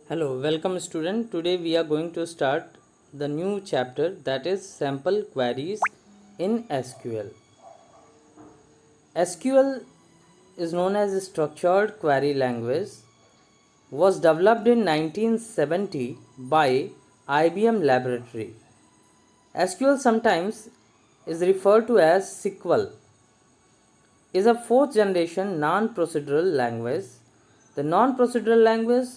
Hello, welcome student. Today we are going to start the new chapter, that is sample queries in SQL. SQL is known as a structured query language, was developed in 1970 by IBM Laboratory. SQL sometimes is referred to as SQL, is a fourth generation non-procedural language. The non-procedural language,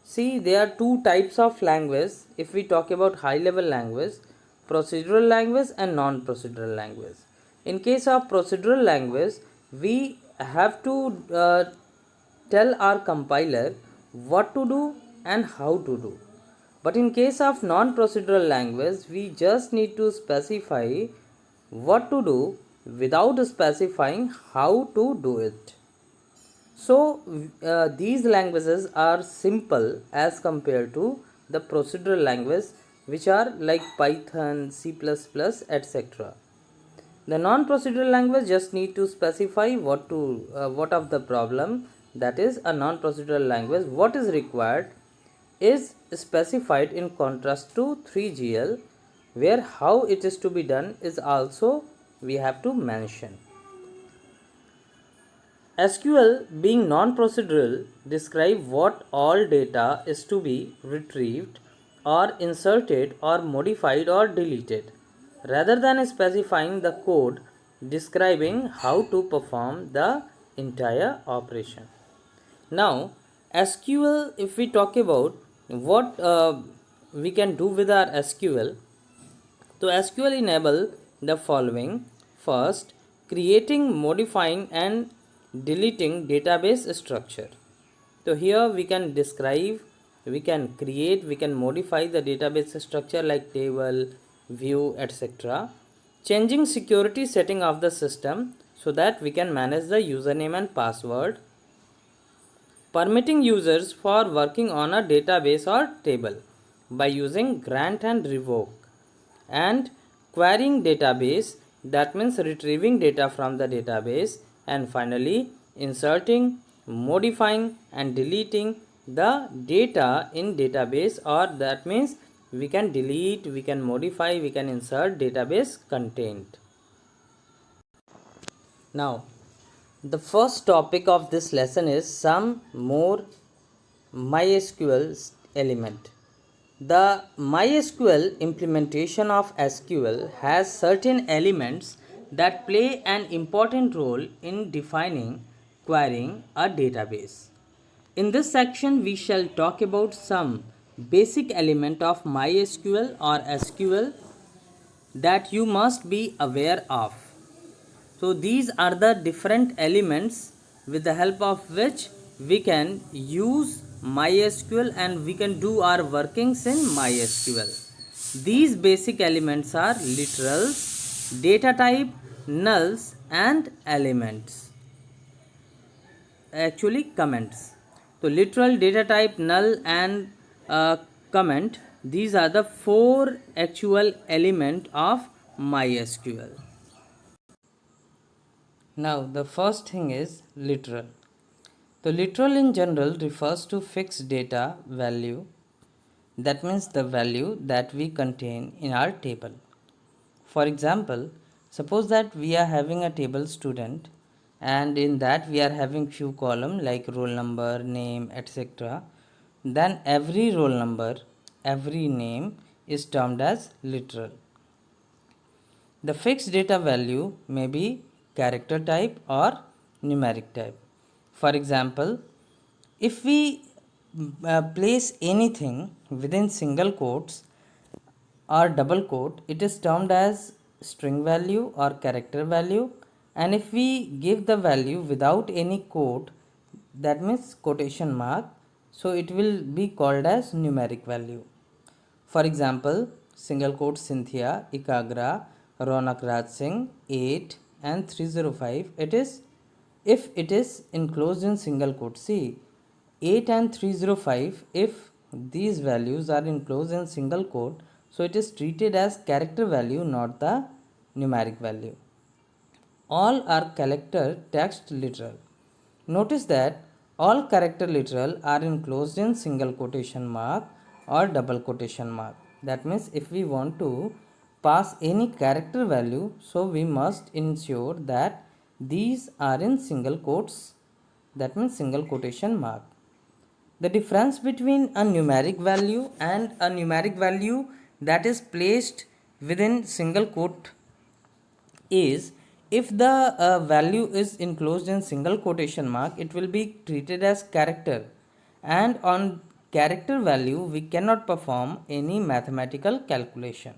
see, there are two types of language. If we talk about high level language, procedural language and non-procedural language. In case of procedural language, we have to tell our compiler what to do and how to do. But in case of non-procedural language, we just need to specify what to do without specifying how to do it. So these languages are simple as compared to the procedural language, which are like Python, C++, etc. The non-procedural language just need to specify what of the problem, that is a non-procedural language. What is required is specified in contrast to 3GL, where how it is to be done is also we have to mention. SQL, being non-procedural, describe what all data is to be retrieved or inserted or modified or deleted, rather than specifying the code describing how to perform the entire operation. Now, SQL, if we talk about what we can do with our SQL, so SQL enable the following. First, creating, modifying and deleting database structure. So here we can describe, we can create, we can modify the database structure like table, view, etc. Changing security setting of the system so that we can manage the username and password. Permitting users for working on a database or table by using grant and revoke, and querying database, that means retrieving data from the database, and finally inserting, modifying and deleting the data in database, or that means we can delete, we can modify, we can insert database content. Now the first topic of this lesson is some more MySQL element. The MySQL implementation of SQL has certain elements that play an important role in defining, querying a database. In this section, we shall talk about some basic element of MySQL or SQL that you must be aware of. So these are the different elements with the help of which we can use MySQL and we can do our workings in MySQL. These basic elements are literals, data type, nulls and elements. Actually comments. So literal, data type, null and comment, these are the four actual element of MySQL. Now the first thing is literal. The literal in general refers to fixed data value, that means the value that we contain in our table. For example, suppose that we are having a table student and in that we are having few column like roll number, name, etc. Then every roll number, every name is termed as literal. The fixed data value may be character type or numeric type. For example, if we place anything within single quotes or double quote, it is termed as string value or character value, and if we give the value without any quote, that means quotation mark, so it will be called as numeric value. For example, single quote Cynthia, Ikagra, Ronak Raj Singh, 8 and 305. If it is enclosed in single quote. See, 8 and 305, if these values are enclosed in single quote, so it is treated as character value, not the numeric value. All are character text literal. Notice that All character literal are enclosed in single quotation mark or double quotation mark. That means if we want to pass any character value, so we must ensure that these are in single quotes, that means single quotation mark. The difference between a numeric value and a numeric value that is placed within single quote is, if the value is enclosed in single quotation mark, it will be treated as character, and on character value we cannot perform any mathematical calculation.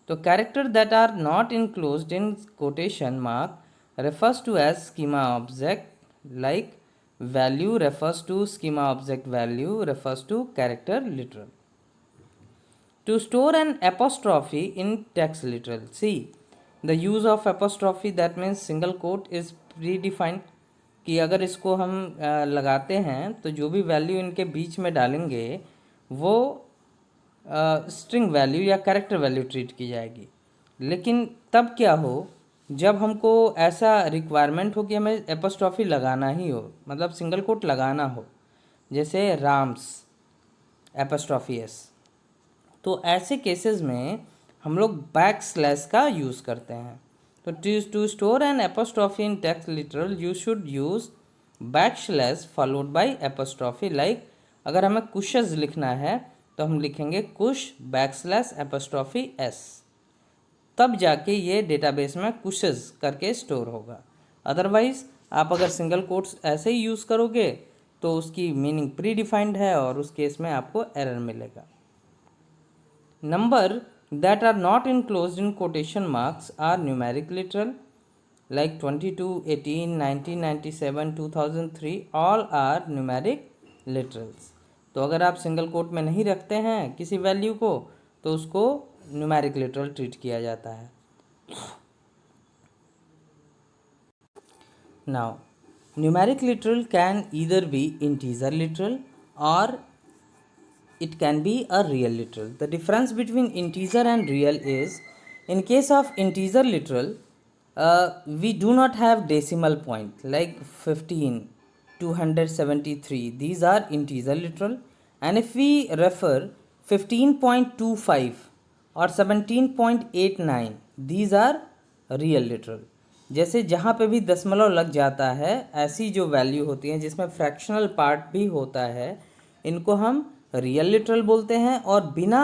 So characters that are not enclosed in quotation mark refers to as schema object, like value refers to schema object, value refers to character literal. To store an apostrophe in text literal, see the use of apostrophe, that means single quote is predefined, कि अगर इसको हम लगाते हैं तो जो भी value इनके बीच में डालेंगे वो स्ट्रिंग वैल्यू या कैरेक्टर वैल्यू ट्रीट की जाएगी। लेकिन तब क्या हो जब हमको ऐसा रिक्वायरमेंट हो कि हमें एपोस्ट्रॉफी लगाना ही हो, मतलब सिंगल कोट लगाना हो, जैसे राम्स एपोस्ट्रॉफी एस, तो ऐसे केसेस में हम लोग बैक स्लैश का यूज़ करते हैं। तो to store an apostrophe in text literal you should use back slash followed by apostrophe. Like अगर हमें कुशज लिखना है तो हम लिखेंगे Kush back slash apostrophe s, तब जाके ये डेटाबेस में कुशज करके स्टोर होगा। अदरवाइज आप अगर सिंगल कोट्स ऐसे ही यूज़ करोगे तो उसकी मीनिंग प्री डिफाइंड है और उस केस में आपको एरर मिलेगा। Number that are not enclosed in quotation marks are numeric literal, like 22, 18, 1997, 2003 all are numeric literals. तो अगर आप सिंगल कोट में नहीं रखते हैं किसी वैल्यू को तो उसको न्यूमेरिक लिटरल ट्रीट किया जाता है। Now numeric literal can either be integer literal और it can be a real literal. The difference between integer and real is, in case of integer literal, we do not have decimal point like 15, 273. These are integer literal. And if we refer 15.25 और 17.89, these are real literal. जैसे जहाँ पे भी दशमलव लग जाता है ऐसी जो वैल्यू होती हैं जिसमें फ्रैक्शनल पार्ट भी होता है, इनको हम रियल लिटरल बोलते हैं। और बिना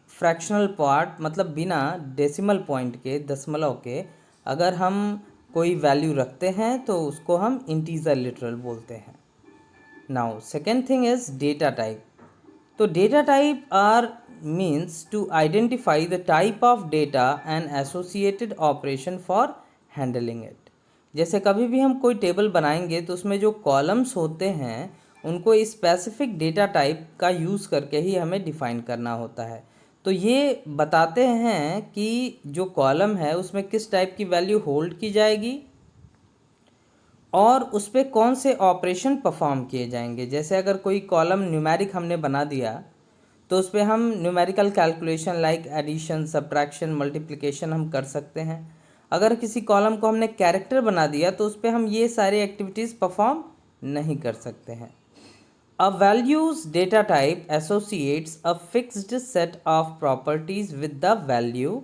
फ्रैक्शनल पार्ट मतलब बिना डेसिमल पॉइंट के, दशमलव के, अगर हम कोई वैल्यू रखते हैं तो उसको हम इंटीजर लिटरल बोलते हैं। Now second thing is data type. तो data type are means to identify the type of data and associated operation for handling it. जैसे कभी भी हम कोई टेबल बनाएंगे तो उसमें जो कॉलम्स होते हैं उनको स्पेसिफिक डेटा टाइप का यूज़ करके ही हमें डिफ़ाइन करना होता है। तो ये बताते हैं कि जो कॉलम है उसमें किस टाइप की वैल्यू होल्ड की जाएगी और उस पर कौन से ऑपरेशन परफॉर्म किए जाएंगे। जैसे अगर कोई कॉलम न्यूमेरिक हमने बना दिया तो उस पर हम numerical calculation like addition, subtraction, multiplication हम कर सकते हैं। अगर किसी कॉलम को हमने कैरेक्टर बना दिया तो उस पर हम ये सारी एक्टिविटीज़ परफॉर्म नहीं कर सकते हैं। A value's data type associates a fixed set of properties with the value.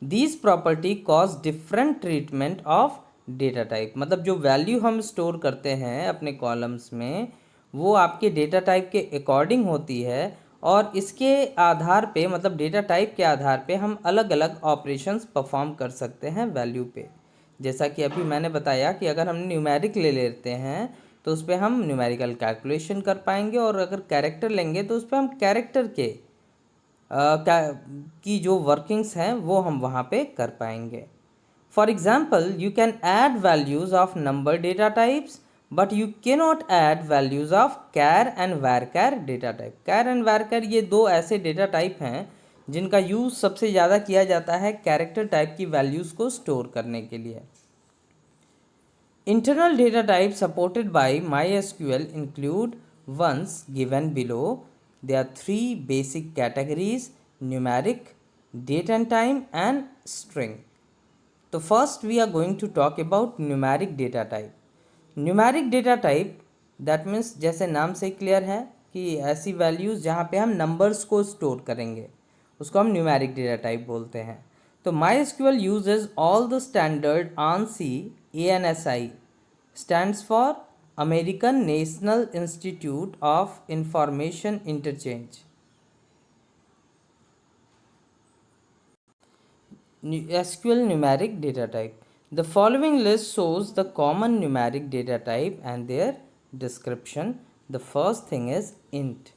These property cause different treatment of data type. मतलब जो वैल्यू हम स्टोर करते हैं अपने कॉलम्स में वो आपके डेटा टाइप के अकॉर्डिंग होती है और इसके आधार पे, मतलब डेटा टाइप के आधार पे हम अलग अलग ऑपरेशंस परफॉर्म कर सकते हैं वैल्यू पे। जैसा कि अभी मैंने बताया कि अगर हम न्यूमेरिक ले लेते हैं तो उस पर हम न्यूमेरिकल कैलकुलेशन कर पाएंगे और अगर कैरेक्टर लेंगे तो उस पर हम कैरेक्टर के की जो वर्किंग्स हैं वो हम वहाँ पे कर पाएंगे। For example you can add values of number data types but you can not add values of char and varchar data type. Char and varchar ये दो ऐसे डेटा टाइप हैं जिनका यूज़ सबसे ज़्यादा किया जाता है कैरेक्टर टाइप की वैल्यूज़ को स्टोर करने के लिए। Internal data types supported by MySQL include ones given below. There are three basic categories: numeric, date and time, and string. So first we are going to talk about numeric data type. Numeric data type that means जैसे नाम से clear है कि ऐसी values जहाँ पे हम numbers को स्टोर करेंगे उसको हम न्यूमेरिक डेटा टाइप बोलते हैं। तो MySQL uses all the standard ANSI ANSI stands for American National Institute of Information Interchange। SQL numeric data type. The following list shows the common numeric data type and their description. The first thing is int।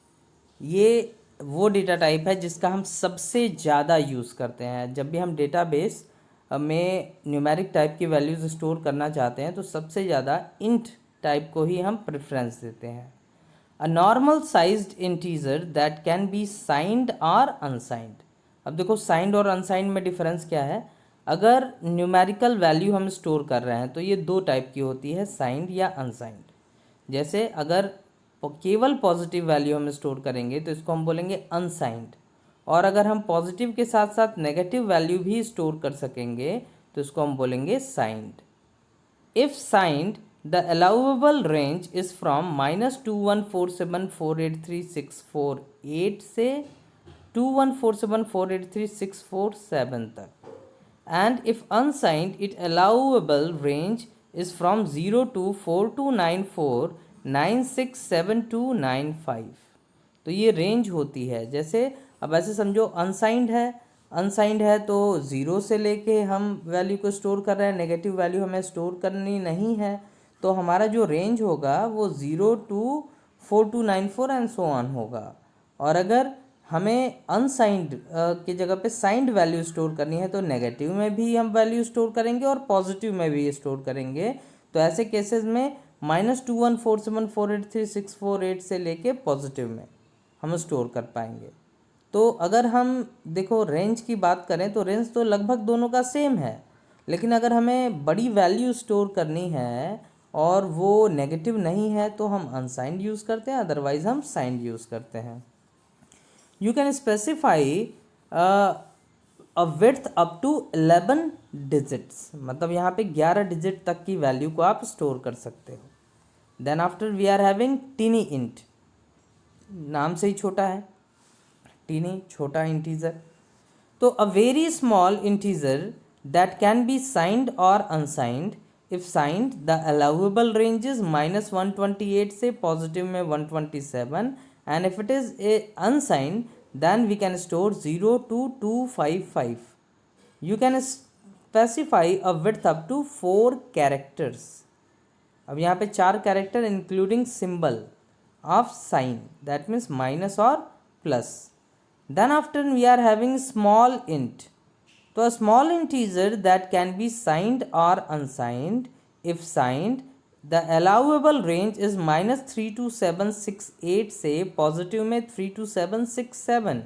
ये वो data type है जिसका हम सबसे ज़्यादा use करते हैं। जब भी हम डेटाबेस में न्यूमेरिक टाइप की वैल्यूज़ स्टोर करना चाहते हैं तो सबसे ज़्यादा इंट टाइप को ही हम प्रेफरेंस देते हैं। A normal sized integer that can be signed और अनसाइंड। अब देखो साइंड और अनसाइंड में डिफरेंस क्या है। अगर न्यूमेरिकल वैल्यू हम स्टोर कर रहे हैं तो ये दो टाइप की होती है, साइंड या अनसाइंड। जैसे अगर केवल पॉजिटिव वैल्यू हम स्टोर करेंगे तो इसको हम बोलेंगे अनसाइंड, और अगर हम पॉजिटिव के साथ साथ नेगेटिव वैल्यू भी स्टोर कर सकेंगे तो इसको हम बोलेंगे signed. If signed the allowable range is from -2147483648 से 2147483647 तक, and if unsigned it allowable range is from 024294967295। तो ये रेंज होती है। जैसे अब ऐसे समझो अनसाइंड है तो ज़ीरो से लेके हम वैल्यू को स्टोर कर रहे हैं, नेगेटिव वैल्यू हमें स्टोर करनी नहीं है, तो हमारा जो रेंज होगा वो 024294 एंड सो ऑन होगा। और अगर हमें अनसाइंड की जगह पे साइंड वैल्यू स्टोर करनी है तो नेगेटिव में भी हम वैल्यू स्टोर करेंगे और पॉजिटिव में भी स्टोर करेंगे। तो ऐसे केसेस में -2147483648 से लेके पॉजिटिव में हम स्टोर कर पाएंगे। तो अगर हम देखो रेंज की बात करें तो रेंज तो लगभग दोनों का सेम है, लेकिन अगर हमें बड़ी वैल्यू स्टोर करनी है और वो नेगेटिव नहीं है तो हम अनसाइंड यूज़ करते हैं, अदरवाइज हम साइंड यूज़ करते हैं। You can specify a width up to 11 digits, मतलब यहाँ पे 11 डिजिट तक की वैल्यू को आप स्टोर कर सकते हो। Then after we are having tiny int, नाम से ही छोटा है, टीनी छोटा इंटीजर। तो a very small integer that can be signed और unsigned. If signed the allowable range is -128 से पॉजिटिव में 127, and if it is a unsigned then we can store 0 to 255। you can specify a width up to 4 characters। अब यहाँ पे 4 character including symbol of sign, that means minus और plus. Then after we are having small int, तो a small integer that can be signed और unsigned. If signed the allowable range is -32768 से positive में 32767,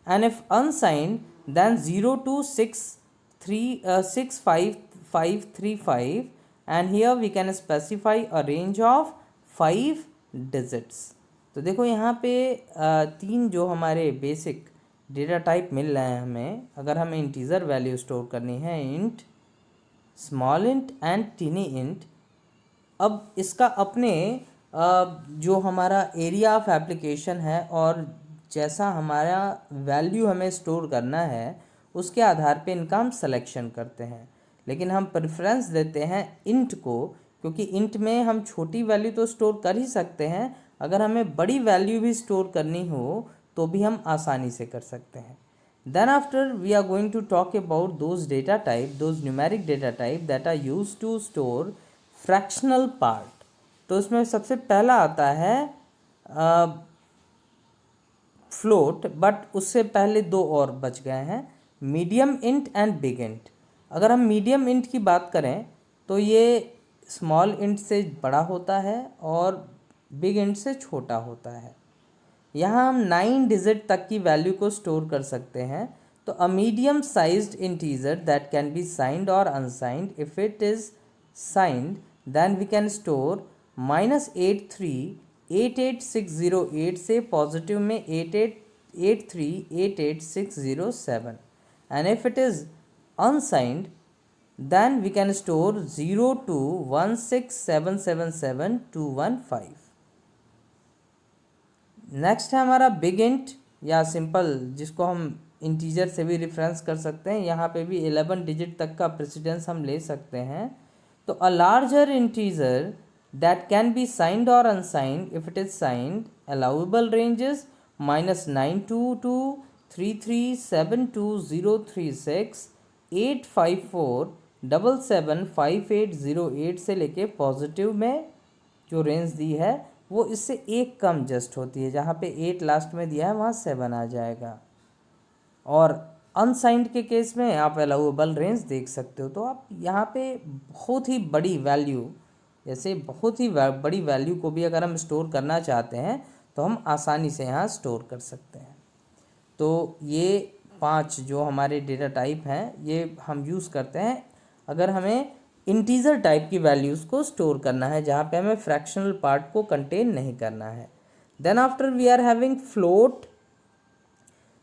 and if unsigned then 0263535, and here we can specify a range of 5 digits. तो देखो यहाँ पे तीन जो हमारे बेसिक डेटा टाइप मिल रहे हैं हमें। अगर हमें इंटीजर वैल्यू स्टोर करनी है, int, small int and tiny int. अब इसका अपने जो हमारा एरिया ऑफ एप्लीकेशन है और जैसा हमारा वैल्यू हमें स्टोर करना है उसके आधार पे इनका हम सिलेक्शन करते हैं, लेकिन हम प्रेफरेंस देते हैं इंट को, क्योंकि इंट में हम छोटी वैल्यू तो स्टोर कर ही सकते हैं, अगर हमें बड़ी वैल्यू भी स्टोर करनी हो तो भी हम आसानी से कर सकते हैं। Then after we are going to talk about those data type, those numeric data type that are use to store fractional part. तो इसमें सबसे पहला आता है फ्लोट, बट उससे पहले दो और बच गए हैं, medium int and big int. अगर हम मीडियम इंट की बात करें तो ये स्मॉल इंट से बड़ा होता है और बिग इंट से छोटा होता है। यहाँ हम 9 डिजिट तक की वैल्यू को स्टोर कर सकते हैं। तो a medium sized integer that can be signed और unsigned. If it is signed then we can store -83 से पॉजिटिव में 8883 88607, and if it is unsigned then we can store 0 to 16777 next है हमारा बिग इंट या simple, जिसको हम integer से भी रेफरेंस कर सकते हैं। यहाँ पे भी 11 डिजिट तक का प्रेसिडेंस हम ले सकते हैं। तो a larger integer that can be signed और unsigned if it is signed, allowable ranges -9223372036 854775808 से लेके पॉजिटिव में जो रेंज दी है वो इससे एक कम जस्ट होती है। जहाँ पे 8 लास्ट में दिया है वहाँ 7 आ जाएगा। और अनसाइंड के केस में आप अलाउएबल रेंज देख सकते हो। तो आप यहाँ पे बहुत ही बड़ी वैल्यू, जैसे बहुत ही बड़ी वैल्यू को भी अगर हम स्टोर करना चाहते हैं तो हम आसानी से यहाँ स्टोर कर सकते हैं। तो ये 5 जो हमारे डेटा टाइप हैं ये हम यूज़ करते हैं अगर हमें इंटीजर टाइप की वैल्यूज़ को स्टोर करना है, जहाँ पे हमें फ्रैक्शनल पार्ट को कंटेन नहीं करना है। Then after we are having float.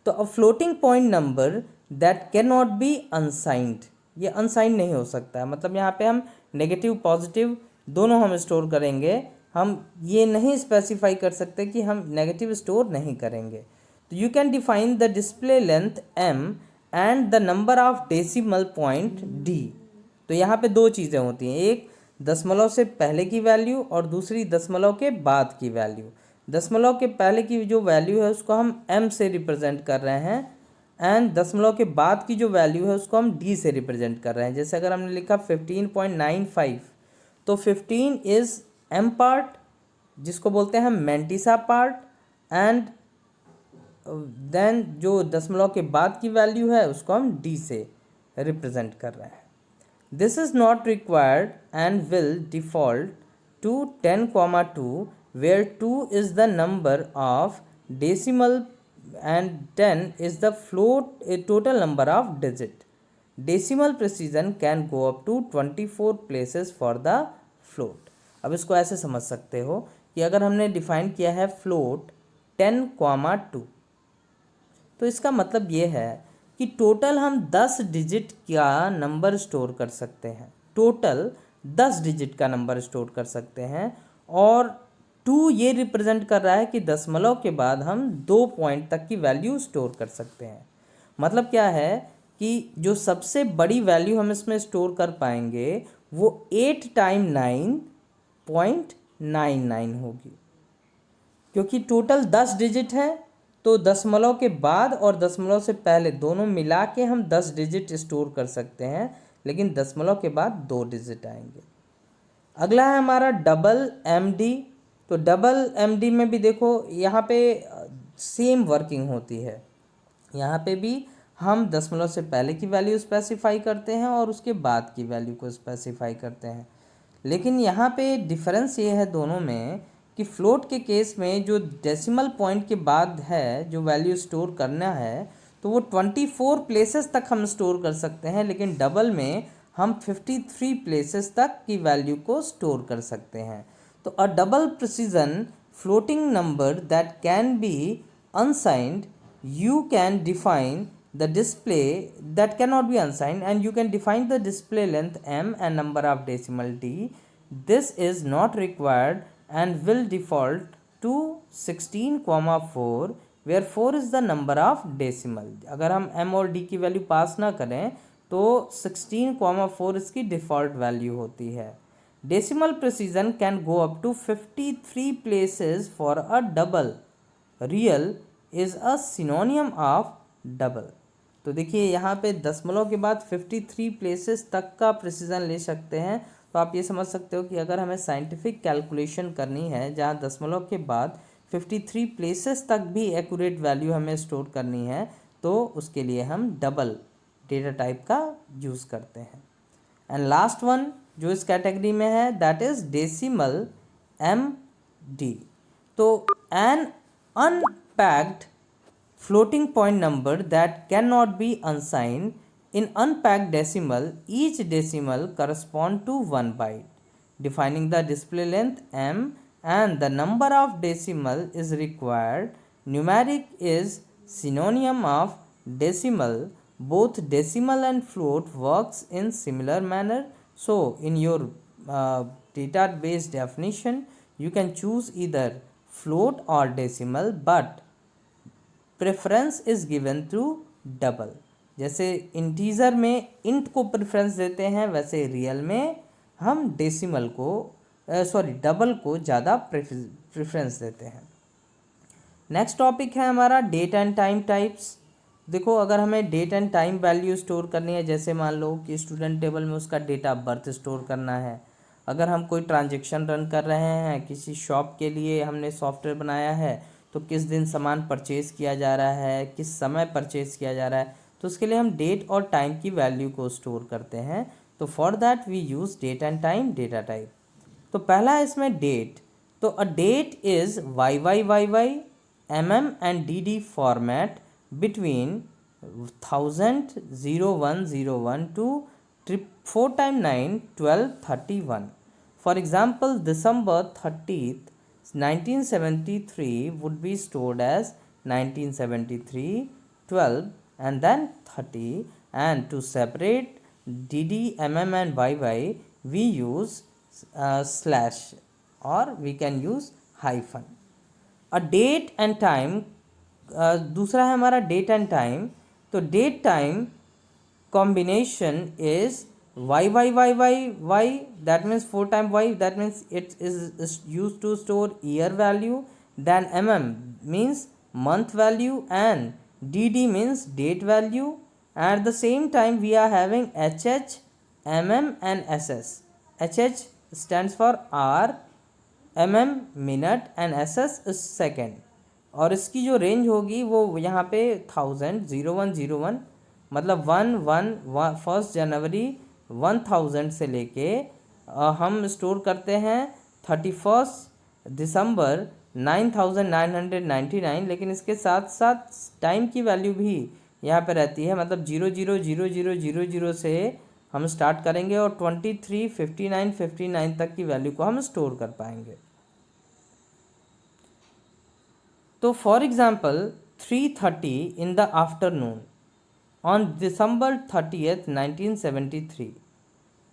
तो a floating point number that can not be unsigned, ये अनसाइंड नहीं हो सकता है। मतलब यहाँ पे हम नेगेटिव पॉजिटिव दोनों हम स्टोर करेंगे। हम ये नहीं स्पेसिफाई कर सकते कि हम नेगेटिव स्टोर नहीं करेंगे। तो you can define the display length m and the number of decimal point d। तो यहाँ पे दो चीज़ें होती हैं, एक दशमलव से पहले की वैल्यू और दूसरी दशमलव के बाद की वैल्यू। दशमलव के पहले की जो वैल्यू है उसको हम m से रिप्रेजेंट कर रहे हैं एंड दशमलव के बाद की जो वैल्यू है उसको हम d से रिप्रेजेंट कर रहे हैं। जैसे अगर हमने लिखा 15.95, तो 15 इज़ m पार्ट जिसको बोलते हैं मैंटिसा पार्ट, एंड देन जो दशमलव के बाद की वैल्यू है उसको हम d से रिप्रेजेंट कर रहे हैं। This is not required and will default to 10,2 where 2 is the number of decimal and 10 is the float a total number of digit. Decimal precision can go up to 24 places for the float. अब इसको ऐसे समझ सकते हो कि अगर हमने define किया है फ्लोट 10,2, तो इसका मतलब ये है कि टोटल हम 10 डिजिट का नंबर स्टोर कर सकते हैं। टोटल 10 डिजिट का नंबर स्टोर कर सकते हैं। और 2 ये रिप्रेजेंट कर रहा है कि दशमलव के बाद हम 2 पॉइंट तक की वैल्यू स्टोर कर सकते हैं। मतलब क्या है कि जो सबसे बड़ी वैल्यू हम इसमें स्टोर कर पाएंगे वो 8 टाइम 9.99 होगी, क्योंकि टोटल 10 डिजिट है। तो दशमलव के बाद और दशमलव से पहले दोनों मिला के हम 10 डिजिट स्टोर कर सकते हैं, लेकिन दशमलव के बाद 2 डिजिट आएंगे। अगला है हमारा डबल MD। तो डबल MD में भी देखो यहाँ पे सेम वर्किंग होती है। यहाँ पे भी हम दशमलव से पहले की वैल्यू स्पेसिफाई करते हैं और उसके बाद की वैल्यू को स्पेसिफाई करते हैं। लेकिन यहाँ पे डिफरेंस ये है दोनों में कि फ्लोट के केस में जो डेसिमल पॉइंट के बाद है जो वैल्यू स्टोर करना है तो वो 24 प्लेसेस तक हम स्टोर कर सकते हैं, लेकिन डबल में हम 53 प्लेसेस तक की वैल्यू को स्टोर कर सकते हैं। तो अ double precision floating number that can B unsigned, you can define the display that cannot be unsigned and you can define the display length m and number of decimal d. This is not required and will default to 16,4 where 4 is the number of decimal. अगर हम m और d की value pass ना करें तो 16,4 इसकी default value होती है। Decimal precision can go up to 53 places for a double. Real is a synonym of double. तो देखिए यहाँ पे दशमलव के बाद 53 प्लेसेस तक का प्रिसीजन ले सकते हैं। तो आप ये समझ सकते हो कि अगर हमें साइंटिफिक कैलकुलेशन करनी है जहाँ दशमलव के बाद 53 प्लेसेस तक भी एक्यूरेट वैल्यू हमें स्टोर करनी है तो उसके लिए हम डबल डेटा टाइप का यूज़ करते हैं। एंड लास्ट वन जो इस कैटेगरी में है दैट इज़ डेसिमल MD। तो N unpacked floating point number that cannot be unsigned. In unpacked decimal, each decimal correspond to 1 byte. Defining the display length m and the number of decimal is required. Numeric is synonym of decimal. both decimal and float works in similar manner. So in your database definition, you can choose either float or decimal, but preference is given through double. जैसे integer में int को preference देते हैं, वैसे real में हम decimal को double को ज़्यादा प्रेफरेंस देते हैं। नेक्स्ट टॉपिक है हमारा डेट एंड टाइम टाइप्स। देखो, अगर हमें date and time value store करनी है, जैसे मान लो कि स्टूडेंट टेबल में उसका डेट ऑफ बर्थ स्टोर करना है, अगर हम कोई ट्रांजेक्शन रन कर रहे हैं, किसी शॉप के लिए हमने सॉफ्टवेयर बनाया है, तो किस दिन सामान परचेज़ किया जा रहा है, किस समय परचेज़ किया जा रहा है, तो उसके लिए हम डेट और टाइम की वैल्यू को स्टोर करते हैं। तो for that we use date and time data type. तो पहला है इसमें डेट। तो a date is YYYY MM and DD format between 1000 0101 to 4 times 9 1231. For example, December 30th 1973 would be stored as 1973 12 and then 30, and to separate DD MM and YY we use slash, or we can use hyphen। A date and time, दूसरा है हमारा date and time. तो date time combination is YYYYY, that means 4 times Y, that means it is used to store year value, then MM means month value, and DD means date value. At the same time we are having HH, MM and SS. HH stands for hour, MM minute and SS is second. और इसकी जो range होगी वो यहाँ पे 1000 0101, मतलब 1 जनवरी 1000 से लेके हम स्टोर करते हैं 31 दिसंबर 9999, लेकिन इसके साथ साथ टाइम की वैल्यू भी यहाँ पे रहती है, मतलब 000000 से हम स्टार्ट करेंगे और 23 59 59 तक की वैल्यू को हम स्टोर कर पाएंगे। तो for example 3:30 in the afternoon on December 30th 1973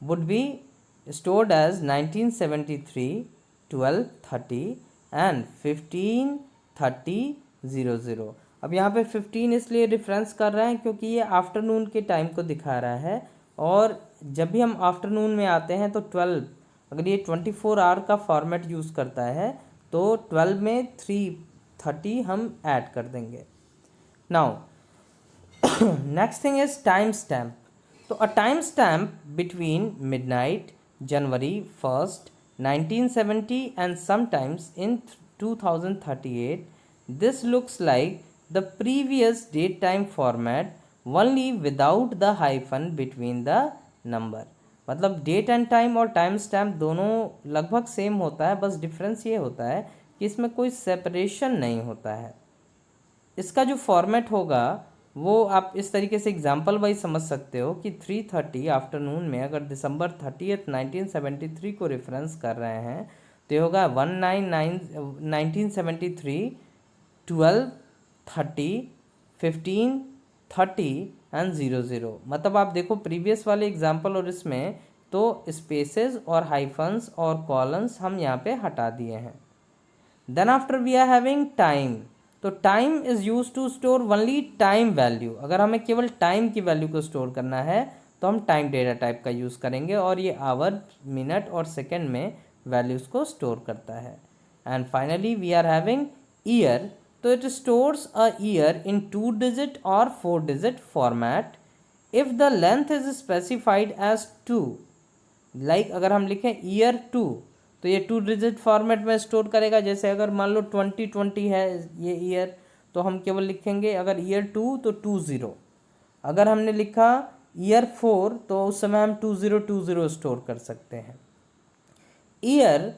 would be stored as 1973 12:30 and 15:30:00। अब यहाँ पे 15 इसलिए रेफरेंस कर रहे हैं क्योंकि ये आफ्टरनून के टाइम को दिखा रहा है, और जब भी हम आफ्टरनून में आते हैं तो 12, अगर ये 24 आवर का फॉर्मेट यूज़ करता है तो 12 में 3:30 हम ऐड कर देंगे। Now next thing is timestamp. तो a timestamp between midnight January 1st 1970 and sometimes in 2038, this looks like the previous date time format only without the hyphen between the number। मतलब date and time और time stamp दोनों लगभग same होता है, बस difference ये होता है कि इसमें कोई सेपरेशन नहीं होता है। इसका जो फॉर्मेट होगा वो आप इस तरीके से एग्जांपल वाइज समझ सकते हो कि 3:30 आफ्टरनून में अगर December 30th 1973 को रेफरेंस कर रहे हैं तो ये होगा 1973 12:30 15:30 एंड 00। मतलब आप देखो प्रीवियस वाले एग्जांपल और इसमें तो स्पेसेस और हाइफन्स और कॉलम्स हम यहाँ पे हटा दिए हैं। Then after we are having time. तो time is use to store only time value. अगर हमें केवल टाइम की वैल्यू को स्टोर करना है तो हम टाइम डेटा टाइप का यूज़ करेंगे, और ये आवर मिनट और सेकेंड में वैल्यूज़ को स्टोर करता है। And finally we are having year. तो it stores a year in 2 digit और 4 digit format if the length is specified as 2। Like अगर हम लिखें ईयर 2 तो ये 2 डिजिट फॉर्मेट में स्टोर करेगा। जैसे अगर मान लो 2020 है ये ईयर, तो हम केवल लिखेंगे अगर ईयर 2 तो 20। अगर हमने लिखा ईयर 4 तो उस समय हम 2020 स्टोर कर सकते हैं। Year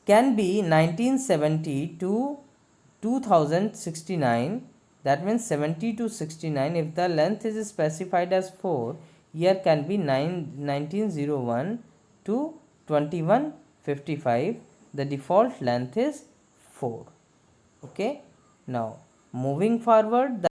can be 1970 to 2069, that means 70 to 69 if the length is specified as 4। year can be 1901 to 2155, the default length is 4। okay, now moving forward